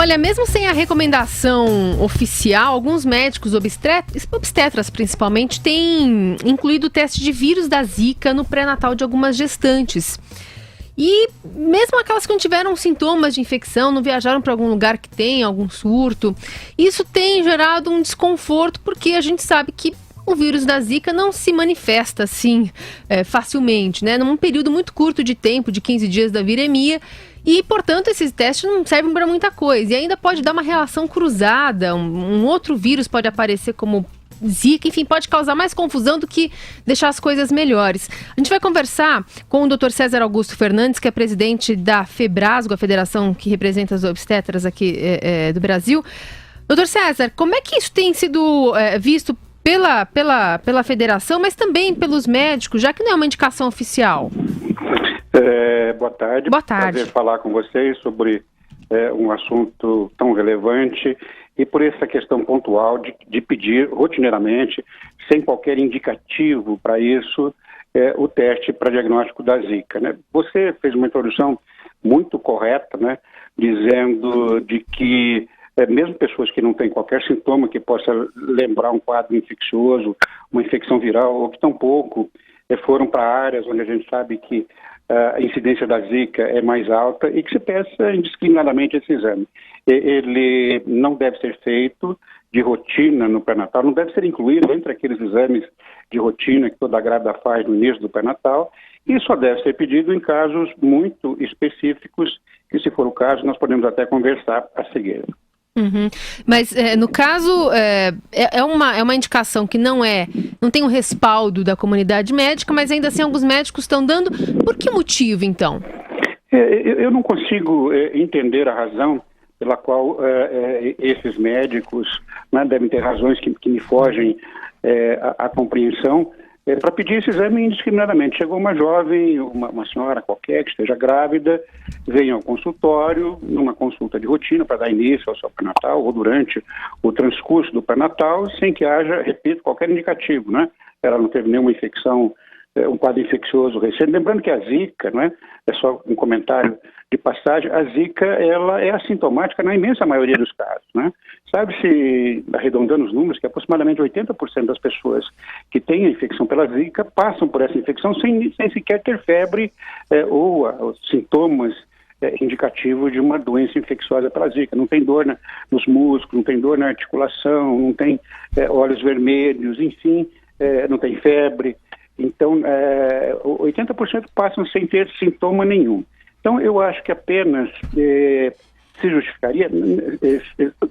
Olha, mesmo sem a recomendação oficial, alguns médicos obstetras principalmente têm incluído o teste de vírus da Zika no pré-natal de algumas gestantes. E mesmo aquelas que não tiveram sintomas de infecção, não viajaram para algum lugar que tem algum surto, isso tem gerado um desconforto porque a gente sabe que o vírus da Zika não se manifesta assim facilmente, né? Num período muito curto de tempo, de 15 dias da viremia. E, portanto, esses testes não servem para muita coisa. E ainda pode dar uma relação cruzada, um outro vírus pode aparecer como Zika, enfim, pode causar mais confusão do que deixar as coisas melhores. A gente vai conversar com o Dr. César Augusto Fernandes, que é presidente da FEBRASGO, a federação que representa as obstetras aqui do Brasil. Dr. César, como é que isso tem sido visto pela federação, mas também pelos médicos, já que não é uma indicação oficial? Boa tarde. Boa tarde. Prazer falar com vocês sobre um assunto tão relevante e por essa questão pontual de pedir rotineiramente, sem qualquer indicativo para isso, o teste para diagnóstico da Zika, né? Você fez uma introdução muito correta, né, dizendo de que mesmo pessoas que não têm qualquer sintoma que possa lembrar um quadro infeccioso, uma infecção viral, ou que tampouco foram para áreas onde a gente sabe que a incidência da Zika é mais alta e que se peça indiscriminadamente esse exame. Ele não deve ser feito de rotina no pré-natal, não deve ser incluído entre aqueles exames de rotina que toda grávida faz no início do pré-natal e só deve ser pedido em casos muito específicos, que se for o caso nós podemos até conversar a seguir. Uhum. Mas no caso é uma indicação que não tem um respaldo da comunidade médica, mas ainda assim alguns médicos estão dando. Por que motivo, então? Eu não consigo entender a razão pela qual esses médicos, né, devem ter razões que me fogem à compreensão, para pedir esse exame indiscriminadamente. Chegou uma jovem, uma senhora qualquer que esteja grávida, vem ao consultório, numa consulta de rotina para dar início ao seu pré-natal ou durante o transcurso do pré-natal, sem que haja, repito, qualquer indicativo, né? Ela não teve nenhuma infecção, um quadro infeccioso recente. Lembrando que a Zika, né, é só um comentário de passagem, a Zika ela é assintomática na imensa maioria dos casos, né? Sabe-se, arredondando os números, que aproximadamente 80% das pessoas que têm a infecção pela Zika passam por essa infecção sem sequer ter febre ou sintomas indicativos de uma doença infecciosa pela Zika. Não tem dor nos músculos, não tem dor na articulação, não tem olhos vermelhos, enfim, não tem febre. Então, 80% passam sem ter sintoma nenhum. Então, eu acho que apenas se justificaria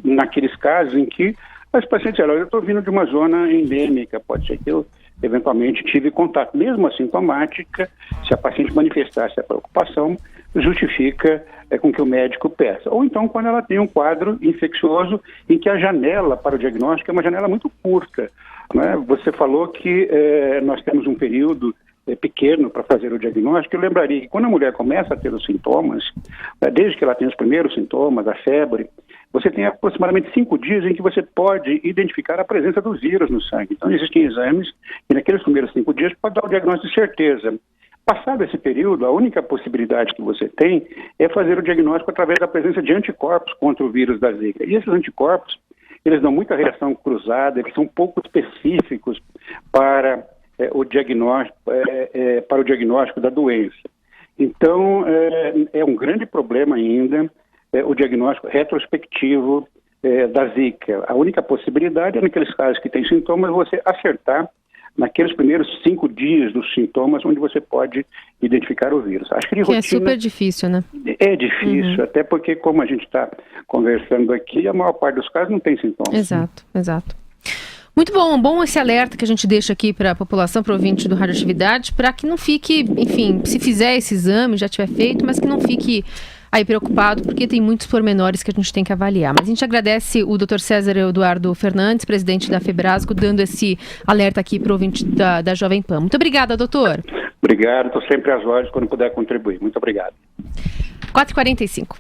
naqueles casos em que as pacientes eu estou vindo de uma zona endêmica, pode ser que eu eventualmente tive contato. Mesmo assintomática, se a paciente manifestasse a preocupação, justifica com que o médico peça. Ou então quando ela tem um quadro infeccioso em que a janela para o diagnóstico é uma janela muito curta, né? Você falou que nós temos um período pequeno para fazer o diagnóstico. Eu lembraria que quando a mulher começa a ter os sintomas, desde que ela tem os primeiros sintomas, a febre, você tem aproximadamente 5 dias em que você pode identificar a presença dos vírus no sangue. Então existem exames e naqueles primeiros 5 dias pode dar o diagnóstico de certeza. Passado esse período, a única possibilidade que você tem é fazer o diagnóstico através da presença de anticorpos contra o vírus da Zika. E esses anticorpos, eles dão muita reação cruzada, eles são pouco específicos para o diagnóstico da doença. Então, é um grande problema ainda o diagnóstico retrospectivo da Zika. A única possibilidade é, naqueles casos que tem sintomas, você acertar naqueles primeiros 5 dias dos sintomas, onde você pode identificar o vírus. Acho que de rotina, é super difícil, né? É difícil, até porque, como a gente está conversando aqui, a maior parte dos casos não tem sintomas. Exato. Muito bom esse alerta que a gente deixa aqui para a população, para o ouvinte do Radioatividade, para que não fique, enfim, se fizer esse exame, já tiver feito, mas que não fique aí preocupado, porque tem muitos pormenores que a gente tem que avaliar. Mas a gente agradece o Dr. César Eduardo Fernandes, presidente da FEBRASGO, dando esse alerta aqui para o ouvinte da Jovem Pan. Muito obrigada, doutor. Obrigado, estou sempre às ordens quando puder contribuir. Muito obrigado. 4h45.